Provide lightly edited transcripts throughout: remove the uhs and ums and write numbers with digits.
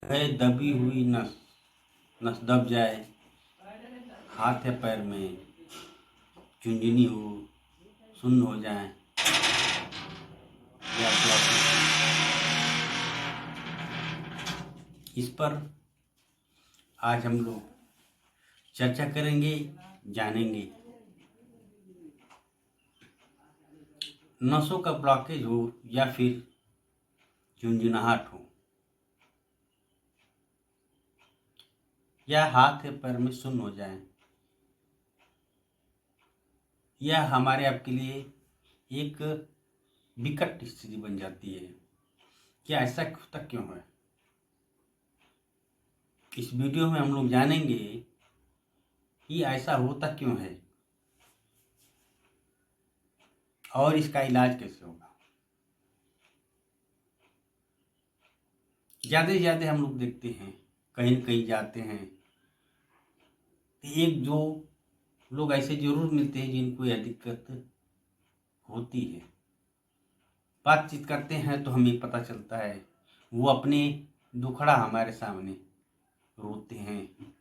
है दबी हुई नस, नस दब जाए, हाथ या पैर में झुंझुनी हो, सुन्न हो जाए या इस पर आज हम लोग चर्चा करेंगे, जानेंगे। नसों का ब्लॉकेज हो या फिर झुंझुनाहट हो या हाथ या पैर में सुन्न हो जाए, यह हमारे आपके लिए एक विकट स्थिति बन जाती है। क्या ऐसा होता क्यों है? इस वीडियो में हम लोग जानेंगे कि ऐसा होता क्यों है और इसका इलाज कैसे होगा। ज़्यादा से ज़्यादा हम लोग देखते हैं, कहीं न कहीं जाते हैं, एक दो लोग ऐसे जरूर मिलते हैं जिनको यह दिक्कत होती है। बातचीत करते हैं तो हमें पता चलता है वो अपने दुखड़ा हमारे सामने रोते हैं,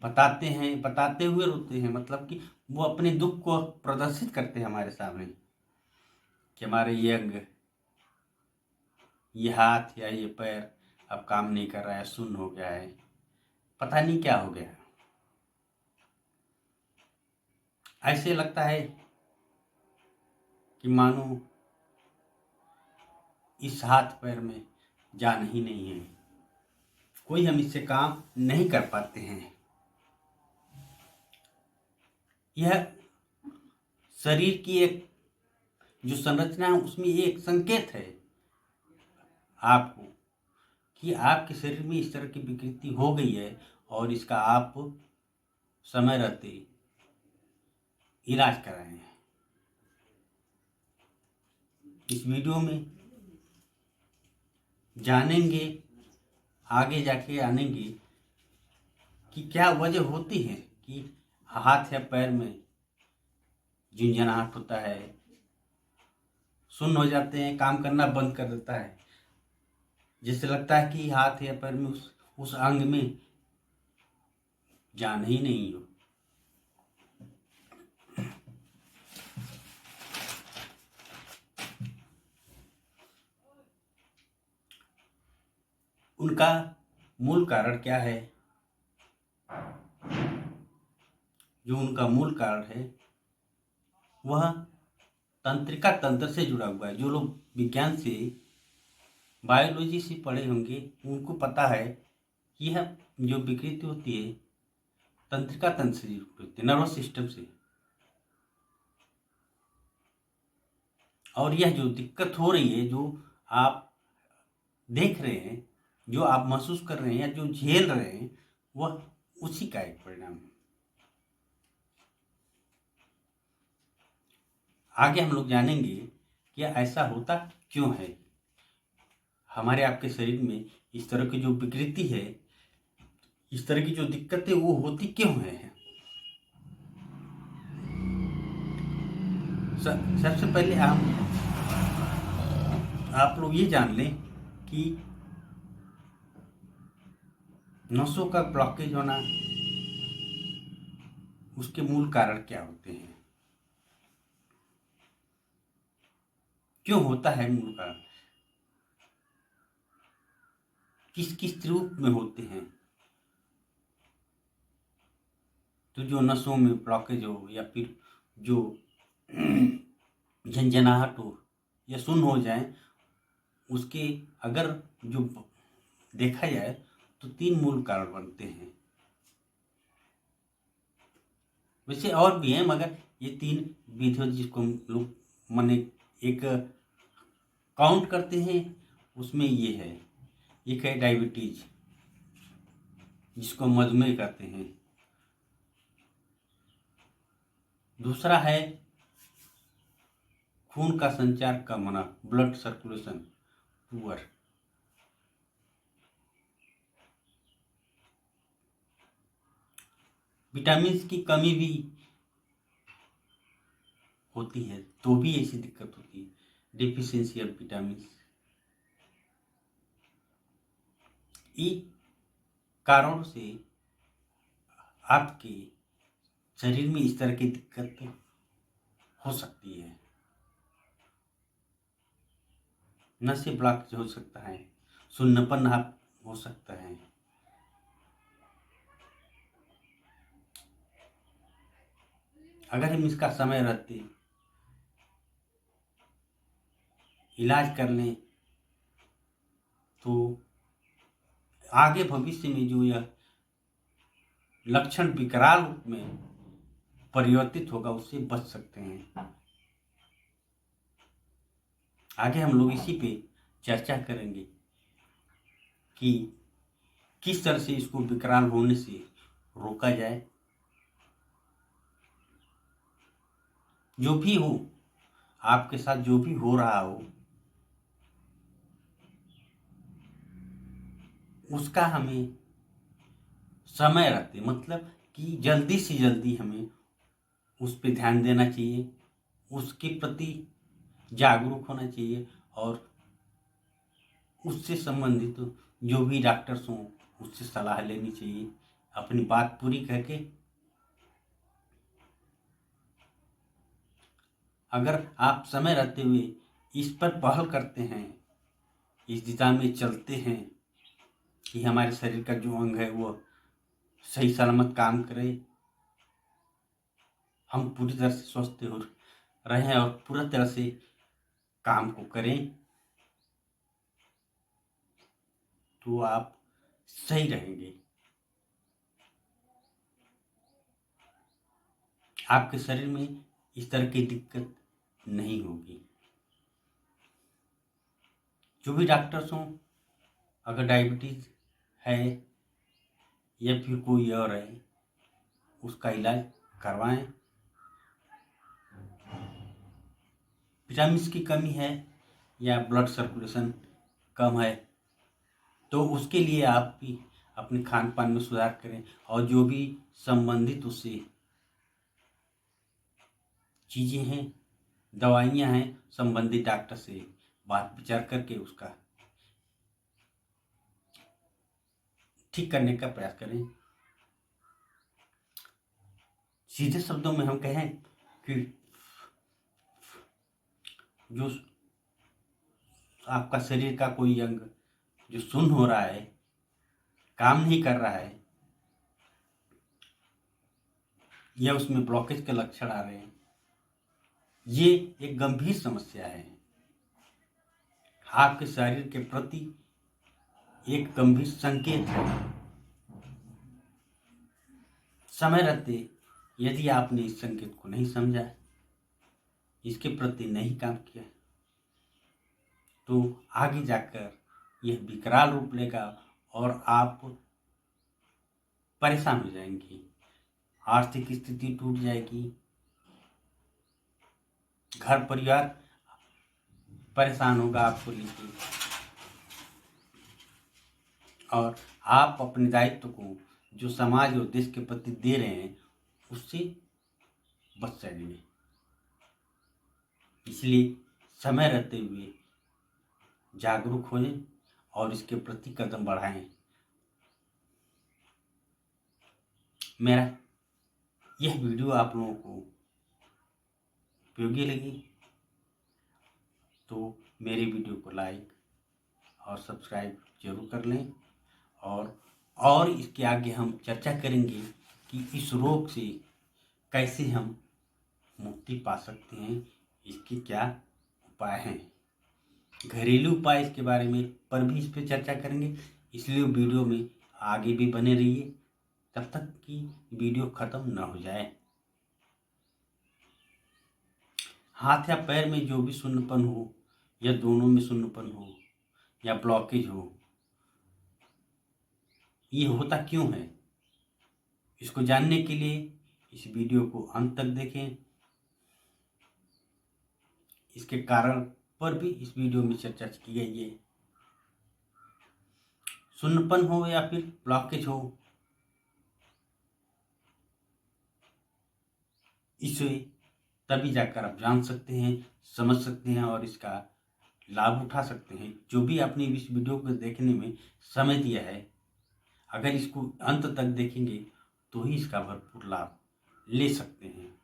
बताते हुए रोते हैं, मतलब कि वो अपने दुख को प्रदर्शित करते हैं हमारे सामने कि हमारे ये अंग, ये हाथ या ये पैर अब काम नहीं कर रहा है, सुन्न हो गया है, पता नहीं क्या हो गया। ऐसे लगता है कि मानो इस हाथ पैर में जान ही नहीं है, कोई हम इससे काम नहीं कर पाते हैं। यह शरीर की एक जो संरचना है उसमें एक संकेत है आपको कि आपके शरीर में इस तरह की विकृति हो गई है और इसका आप समय रहते इलाज कराएं। इस वीडियो में जानेंगे, आगे जाके आनेंगे कि क्या वजह होती है कि हाथ या पैर में झुंझुनाहट होता है, सुन्न हो जाते हैं, काम करना बंद कर देता है, जैसे लगता है कि हाथ या पैर में उस अंग में जान ही नहीं हो। उनका मूल कारण क्या है? जो उनका मूल कारण है वह तंत्रिका तंत्र से जुड़ा हुआ है। जो लोग विज्ञान से, बायोलॉजी से पढ़े होंगे उनको पता है कि यह जो विकृति होती है तंत्रिका तंत्र से जुड़ी होती है, नर्वस सिस्टम से। और यह जो दिक्कत हो रही है, जो आप देख रहे हैं, जो आप महसूस कर रहे हैं या जो झेल रहे हैं, वह उसी का एक परिणाम है। आगे हम लोग जानेंगे कि ऐसा होता क्यों है। हमारे आपके शरीर में इस तरह की जो विकृति है, इस तरह की जो दिक्कत है, वो होती क्यों है। सबसे पहले आप लोग ये जान लें कि नसों का ब्लॉकेज होना, उसके मूल कारण क्या होते हैं, क्यों होता है, मूल कारण किस किस रूप में होते हैं। तो जो नसों में ब्लॉकेज हो या फिर जो झंझनाहट हो या सुन्न हो जाए, उसके अगर जो देखा जाए तो 3 मूल कारण बनते हैं। वैसे और भी हैं, मगर ये 3 विधियों जिसको हम लोग माने एक काउंट करते हैं, उसमें ये है। एक है डायबिटीज, जिसको मधुमेह कहते हैं। दूसरा है खून का संचार कम होना, ब्लड सर्कुलेशन पुअर। विटामिन की कमी भी होती है तो भी ऐसी दिक्कत होती है, डिफिशियंसी ऑफ विटामिन। इन कारणों से आपके शरीर में इस तरह की दिक्कत हो सकती है। नसें ब्लॉक हो सकता है, सुन्नपन आप हो सकता है। अगर हम इसका समय रहते इलाज कर लें तो आगे भविष्य में जो यह लक्षण विकराल रूप में परिवर्तित होगा उससे बच सकते हैं। आगे हम लोग इसी पे चर्चा करेंगे कि किस तरह से इसको विकराल होने से रोका जाए। जो भी हो, आपके साथ जो भी हो रहा हो, उसका हमें समय रहते मतलब कि जल्दी से जल्दी हमें उस पर ध्यान देना चाहिए, उसके प्रति जागरूक होना चाहिए और उससे संबंधित जो भी डॉक्टर्स हों उससे सलाह लेनी चाहिए। अपनी बात पूरी करके अगर आप समय रहते हुए इस पर पहल करते हैं, इस दिशा में चलते हैं कि हमारे शरीर का जो अंग है वो सही सलामत काम करे, हम पूरी तरह से स्वस्थ हो रहें और पूरा तरह से काम को करें, तो आप सही रहेंगे। आपके शरीर में इस तरह की दिक्कत नहीं होगी। जो भी डॉक्टर्स हों, अगर डायबिटीज है या फिर कोई और है, उसका इलाज करवाएं। विटामिन की कमी है या ब्लड सर्कुलेशन कम है तो उसके लिए आप भी अपने खान पान में सुधार करें और जो भी संबंधित उससे चीज़ें हैं, दवाइयाँ हैं, संबंधित डॉक्टर से बात विचार करके उसका ठीक करने का प्रयास करें। सीधे शब्दों में हम कहें कि जो आपका शरीर का कोई अंग जो सुन्न हो रहा है, काम नहीं कर रहा है या उसमें ब्लॉकेज के लक्षण आ रहे हैं, ये एक गंभीर समस्या है। आपके शरीर के प्रति एक गंभीर संकेत है। समय रहते यदि आपने इस संकेत को नहीं समझा, इसके प्रति नहीं काम किया, तो आगे जाकर यह विकराल रूप लेगा और आप परेशान हो जाएंगे, आर्थिक स्थिति टूट जाएगी, घर परिवार परेशान होगा आपको लेकर, और आप अपने दायित्व को जो समाज और देश के प्रति दे रहे हैं उससे बच जाएंगे। इसलिए समय रहते हुए जागरूक हों और इसके प्रति कदम बढ़ाएं। मेरा यह वीडियो आप लोगों को उपयोगी लगी तो मेरे वीडियो को लाइक और सब्सक्राइब जरूर कर लें और इसके आगे हम चर्चा करेंगे कि इस रोग से कैसे हम मुक्ति पा सकते हैं, इसके क्या उपाय हैं, घरेलू उपाय इसके बारे में पर भी इस पर चर्चा करेंगे। इसलिए वीडियो में आगे भी बने रहिए तब तक कि वीडियो खत्म न हो जाए। हाथ या पैर में जो भी सुन्नपन हो या दोनों में सुन्नपन हो या ब्लॉकेज हो, ये होता क्यों है, इसको जानने के लिए इस वीडियो को अंत तक देखें। इसके कारण पर भी इस वीडियो में चर्चा की गई है। सुन्नपन हो या फिर ब्लॉकेज हो, इसे तभी जाकर आप जान सकते हैं, समझ सकते हैं और इसका लाभ उठा सकते हैं। जो भी आपने इस वीडियो को देखने में समय दिया है अगर इसको अंत तक देखेंगे तो ही इसका भरपूर लाभ ले सकते हैं।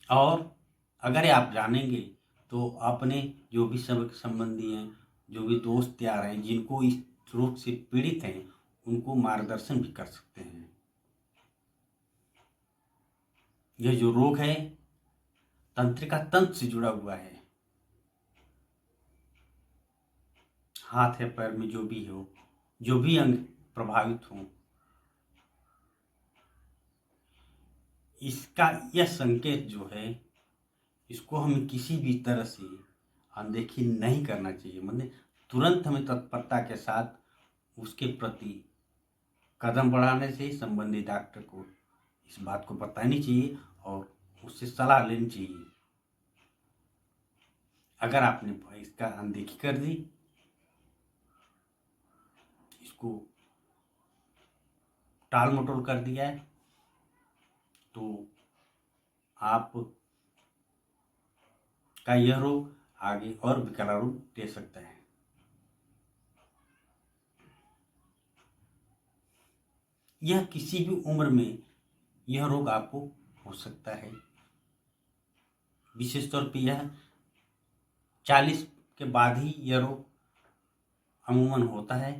और अगर आप जानेंगे तो अपने जो भी सबक संबंधी हैं, जो भी दोस्त यार हैं जिनको इस रोग से पीड़ित हैं, उनको मार्गदर्शन भी कर सकते हैं। यह जो रोग है तंत्रिका तंत्र से जुड़ा हुआ है। हाथ या पैर में जो भी हो, जो भी अंग प्रभावित हो, इसका यह संकेत जो है, इसको हमें किसी भी तरह से अनदेखी नहीं करना चाहिए। मतलब तुरंत हमें तत्परता के साथ उसके प्रति कदम बढ़ाने से संबंधित डॉक्टर को इस बात को बतानी चाहिए और उससे सलाह लेनी चाहिए। अगर आपने इसका अनदेखी कर दी, इसको टाल मटोल कर दिया है, तो आप का यह रोग आगे और विकराल रूप दे सकता है। यह किसी भी उम्र में यह रोग आपको हो सकता है। विशेष तौर पर यह 40 के बाद ही यह रोग अमूमन होता है।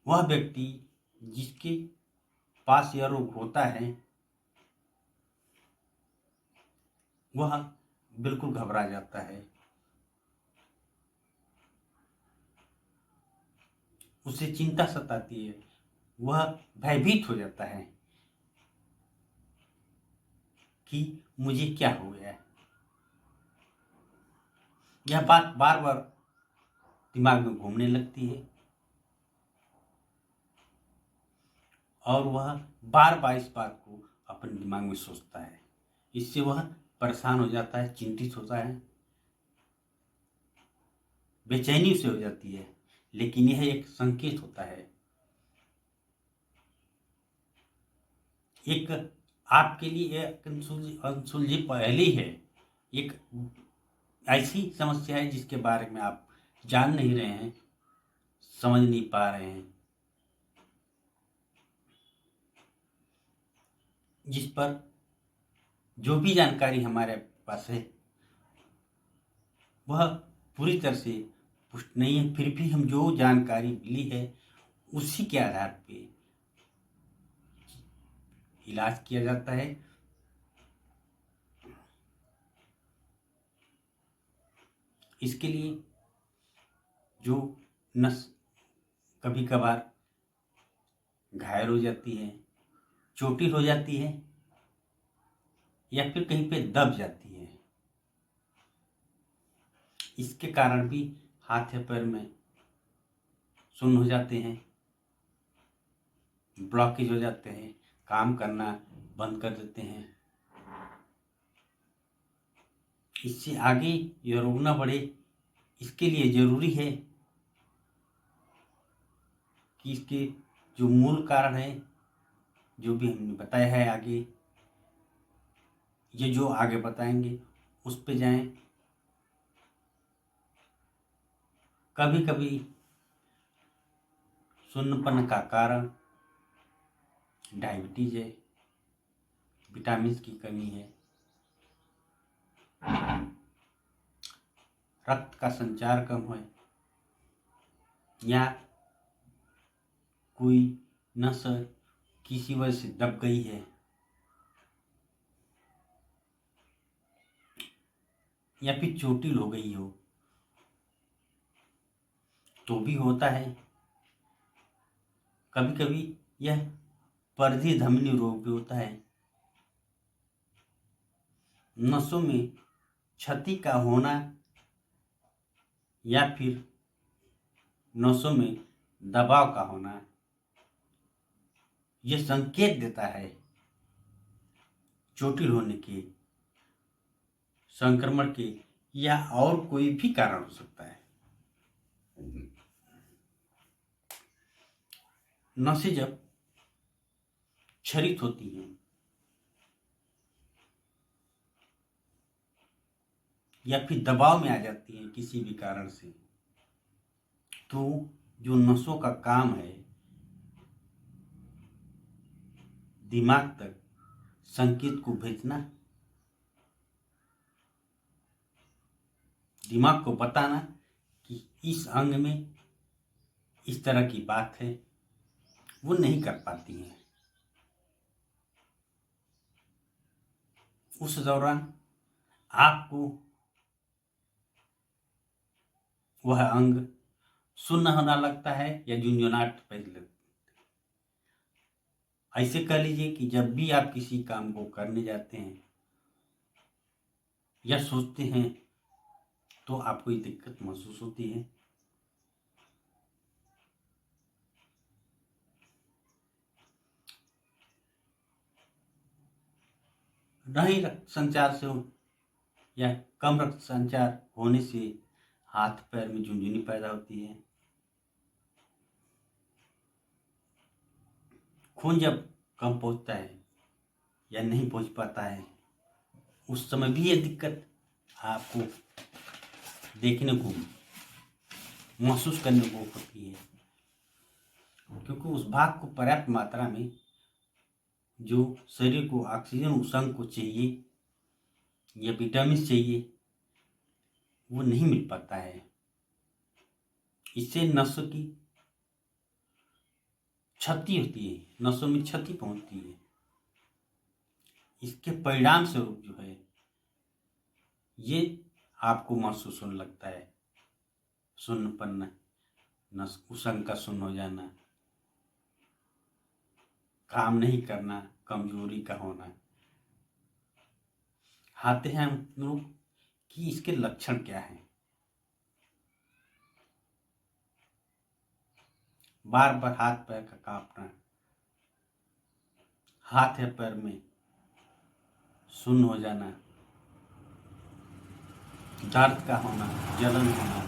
वह व्यक्ति जिसके पास यह रोग होता है वह बिल्कुल घबरा जाता है, उसे चिंता सताती है, वह भयभीत हो जाता है कि मुझे क्या हो गया है। यह बात बार बार दिमाग में घूमने लगती है और वह बार बार इस बात को अपने दिमाग में सोचता है। इससे वह परेशान हो जाता है, चिंतित होता है, बेचैनी उसे हो जाती है। लेकिन यह एक संकेत होता है, एक आपके लिए एक अनसुलझी पहेली है, एक ऐसी समस्या है जिसके बारे में आप जान नहीं रहे हैं, समझ नहीं पा रहे हैं, जिस पर जो भी जानकारी हमारे पास है वह पूरी तरह से पुष्ट नहीं है। फिर भी हम जो जानकारी मिली है उसी के आधार पे इलाज किया जाता है। इसके लिए जो नस कभी कभार घायल हो जाती है, चोटिल हो जाती है या फिर कहीं पे दब जाती है, इसके कारण भी हाथ या पैर में सुन्न हो जाते हैं, ब्लॉकेज हो जाते हैं, काम करना बंद कर देते हैं। इससे आगे यह रोग न बढ़े, इसके लिए जरूरी है कि इसके जो मूल कारण है, जो भी हमने बताया है आगे, ये जो आगे बताएंगे उस पे जाएं। कभी कभी सुन्नपन का कारण डायबिटीज है, विटामिन की कमी है, रक्त का संचार कम है, या कोई नस किसी वजह से दब गई है, या फिर चोटिल हो गई हो, तो भी होता है। कभी कभी यह परिधीय धमनी रोग भी होता है। नसों में क्षति का होना या फिर नसों में दबाव का होना, यह संकेत देता है चोटिल होने के, संक्रमण के या और कोई भी कारण हो सकता है। नसें जब क्षरित होती हैं या फिर दबाव में आ जाती हैं किसी भी कारण से, तो जो नसों का काम है दिमाग तक संकेत को भेजना, दिमाग को बताना कि इस अंग में इस तरह की बात है, वो नहीं कर पाती हैं। उस दौरान आपको वह अंग सुन्न होना लगता है या झुंझुनाहट पैदा लगती है। ऐसे कह लीजिए कि जब भी आप किसी काम को करने जाते हैं या सोचते हैं तो आपको ये दिक्कत महसूस होती है। नहीं रक्त संचार से या कम रक्त संचार होने से हाथ पैर में झुनझुनी पैदा होती है। खून जब कम पहुंचता है या नहीं पहुंच पाता है, उस समय भी ये दिक्कत आपको देखने को, महसूस करने को होती है, क्योंकि उस भाग को पर्याप्त मात्रा में जो शरीर को ऑक्सीजन उस अंग को चाहिए या विटामिन चाहिए वो नहीं मिल पाता है। इससे नसों की क्षति होती है, नसों में क्षति पहुंचती है। इसके परिणाम स्वरूप जो है ये आपको महसूस होने लगता है सुन्नपन, नस उस अंग का सुन्न हो जाना, काम नहीं करना, कमजोरी का होना। आते हैं हम लोग कि इसके लक्षण क्या हैं। बार बार हाथ पैर का कांपना, हाथ या पैर में सुन्न हो जाना, दर्द का होना, जलन होना,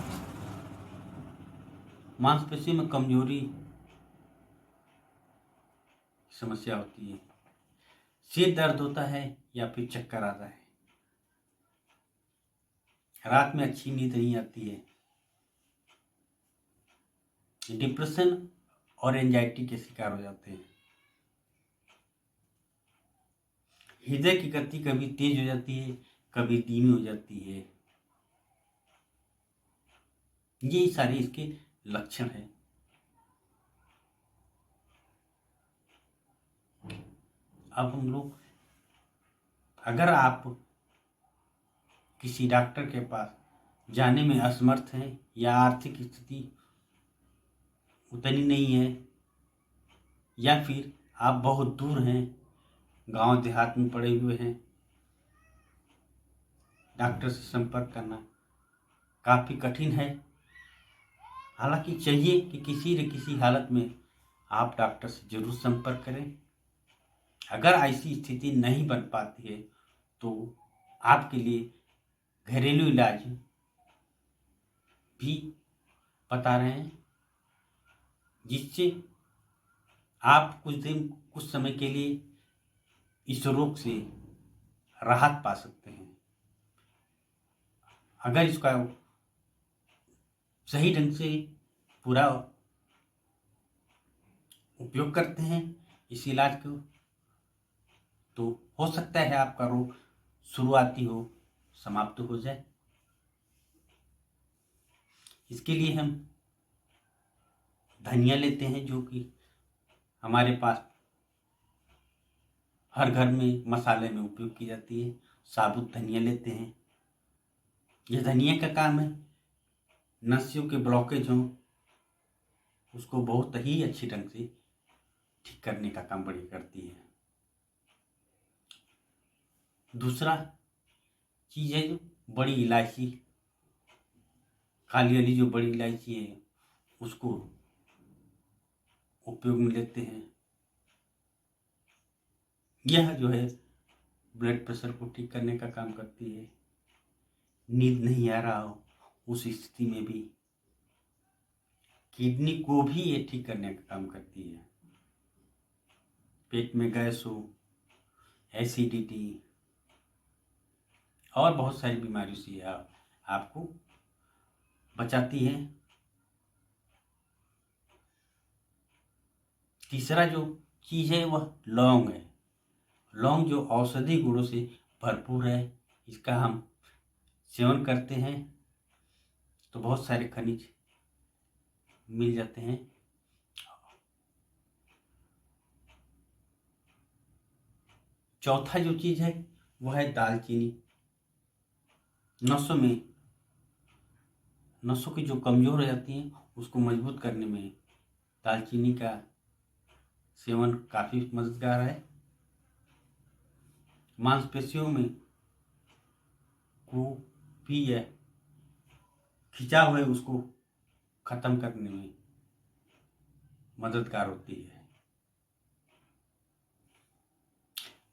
मांसपेशी में कमजोरी समस्या होती है, सिर दर्द होता है या फिर चक्कर आता है, रात में अच्छी नींद नहीं आती है, डिप्रेशन और एंजाइटी के शिकार हो जाते हैं, हृदय की गति कभी तेज हो जाती है, कभी धीमी हो जाती है। ये सारे इसके लक्षण हैं। अब हम लोग, अगर आप किसी डॉक्टर के पास जाने में असमर्थ हैं या आर्थिक स्थिति उतनी नहीं है या फिर आप बहुत दूर हैं, गांव देहात में पड़े हुए हैं, डॉक्टर से संपर्क करना काफ़ी कठिन है। हालांकि चाहिए कि किसी न किसी हालत में आप डॉक्टर से जरूर संपर्क करें। अगर ऐसी स्थिति नहीं बन पाती है तो आपके लिए घरेलू इलाज भी बता रहे हैं, जिससे आप कुछ समय के लिए इस रोग से राहत पा सकते हैं। अगर इसका सही ढंग से पूरा उपयोग करते हैं इस इलाज को, तो हो सकता है आपका रोग शुरुआती हो, समाप्त हो जाए। इसके लिए हम धनिया लेते हैं, जो कि हमारे पास हर घर में मसाले में उपयोग की जाती है। साबुत धनिया लेते हैं। यह धनिया का काम है नसों के ब्लॉकेज हों उसको बहुत ही अच्छी ढंग से ठीक करने का काम बड़ी करती है। दूसरा चीज़ है जो बड़ी इलायची, काली वाली जो बड़ी इलायची है उसको उपयोग में लेते हैं। यह जो है ब्लड प्रेशर को ठीक करने का काम करती है। नींद नहीं आ रहा हो उस स्थिति में भी किडनी को भी ये ठीक करने का काम करती है। पेट में गैस हो, एसिडिटी और बहुत सारी बीमारियों से आपको बचाती है। तीसरा जो चीज़ है वह लौंग है। लौंग जो औषधि गुणों से भरपूर है, इसका हम सेवन करते हैं तो बहुत सारे खनिज मिल जाते हैं। चौथा जो चीज़ है वह है दालचीनी। नसों की जो कमज़ोर हो जाती हैं उसको मजबूत करने में दालचीनी का सेवन काफ़ी मददगार है। मांसपेशियों में को भी है खिंचाव है उसको ख़त्म करने में मददगार होती है।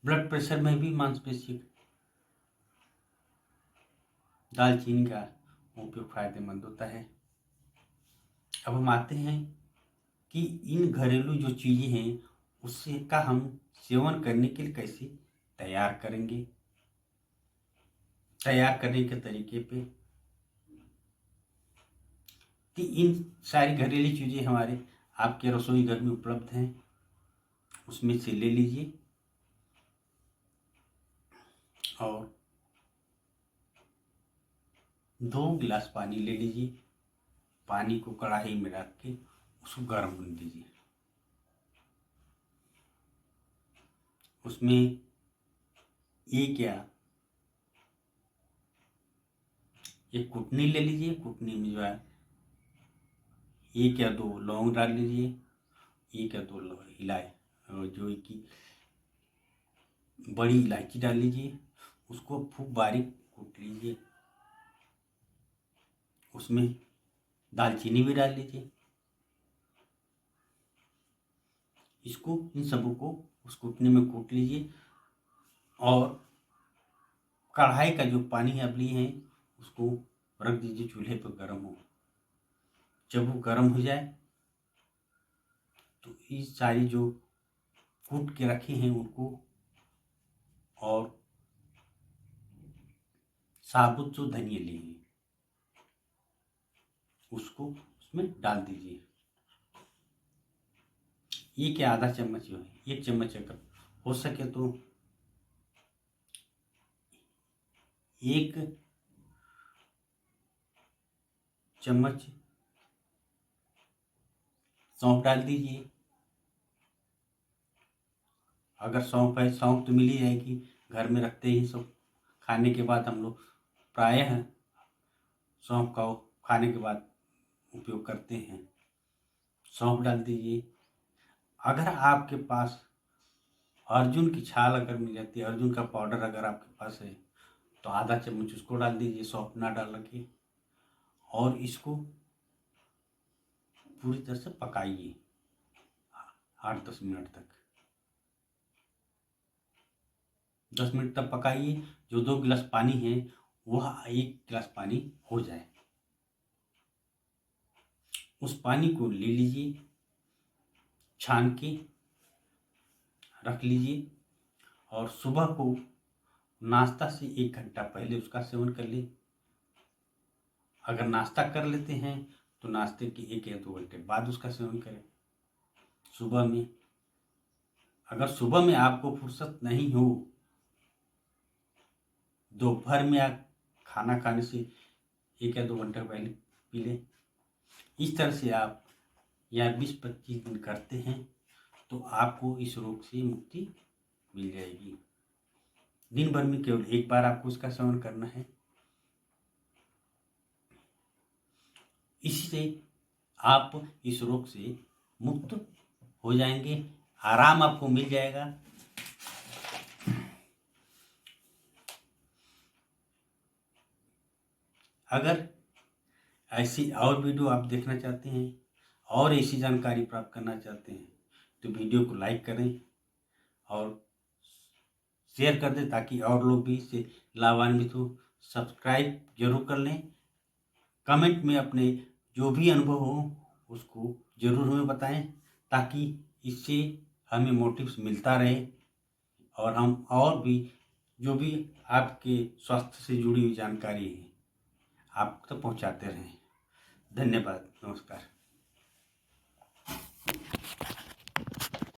ब्लड प्रेशर में भी मांसपेशी दालचीनी का उपयोग फायदेमंद होता है। अब हम आते हैं कि इन घरेलू जो चीज़ें हैं उससे का हम सेवन करने के लिए कैसे तैयार करेंगे। तैयार करने के तरीके पे कि इन सारी घरेलू चीज़ें हमारे आपके रसोई घर में उपलब्ध हैं, उसमें से ले लीजिए और 2 गिलास पानी ले लीजिए। पानी को कढ़ाई में रख के उसको गर्म होने दीजिए। उसमें एक कुटनी ले लीजिए। कुटनी में जो है 1 या 2 लौंग डाल लीजिए। 1 या 2 जो कि बड़ी इलायची डाल लीजिए। उसको खूब बारीक कूट लीजिए। उसमें दालचीनी भी डाल लीजिए। इन सबों को उस कुटनी में कूट लीजिए और कढ़ाई का जो पानी आप लिए हैं उसको रख दीजिए चूल्हे पर गर्म हो। जब वो गर्म हो जाए तो ये सारी जो कूट के रखे हैं उनको और साबुत जो धनिया लिए उसको उसमें डाल दीजिए। आधा चम्मच जो है 1 चम्मच अगर हो सके तो 1 चम्मच सौंफ डाल दीजिए। अगर सौंफ है, सौंफ तो मिल ही जाएगी, घर में रखते ही सब खाने के बाद हम लोग प्रायः सौंफ का खाने के बाद उपयोग करते हैं। सौंफ डाल दीजिए। अगर आपके पास अर्जुन की छाल अगर मिल जाती है, अर्जुन का पाउडर अगर आपके पास है तो आधा चम्मच उसको डाल दीजिए, सौंफ ना डाल के। और इसको पूरी तरह से पकाइए 8-10 मिनट तक। 10 मिनट तक पकाइए। जो 2 गिलास पानी है वह 1 गिलास पानी हो जाए। उस पानी को ले लीजिए, छान के रख लीजिए और सुबह को नाश्ता से 1 घंटा पहले उसका सेवन कर लीजिए। अगर नाश्ता कर लेते हैं तो नाश्ते के 1 या 2 घंटे बाद उसका सेवन करें। सुबह में अगर सुबह में आपको फुर्सत नहीं हो, दोपहर में आप खाना खाने से 1 या 2 घंटे पहले पी लें। इस तरह से आप या 20-25 दिन करते हैं तो आपको इस रोग से मुक्ति मिल जाएगी। दिन भर में केवल 1 बार आपको इसका सेवन करना है। इससे आप इस रोग से मुक्त हो जाएंगे, आराम आपको मिल जाएगा। अगर ऐसी और वीडियो आप देखना चाहते हैं और ऐसी जानकारी प्राप्त करना चाहते हैं तो वीडियो को लाइक करें और शेयर कर दें ताकि और लोग भी इससे लाभान्वित हो। सब्सक्राइब जरूर कर लें। कमेंट में अपने जो भी अनुभव हो उसको ज़रूर हमें बताएं ताकि इससे हमें मोटिव्स मिलता रहे और हम और भी जो भी आपके स्वास्थ्य से जुड़ी हुई जानकारी है आप तक पहुंचाते रहें। धन्यवाद, नमस्कार।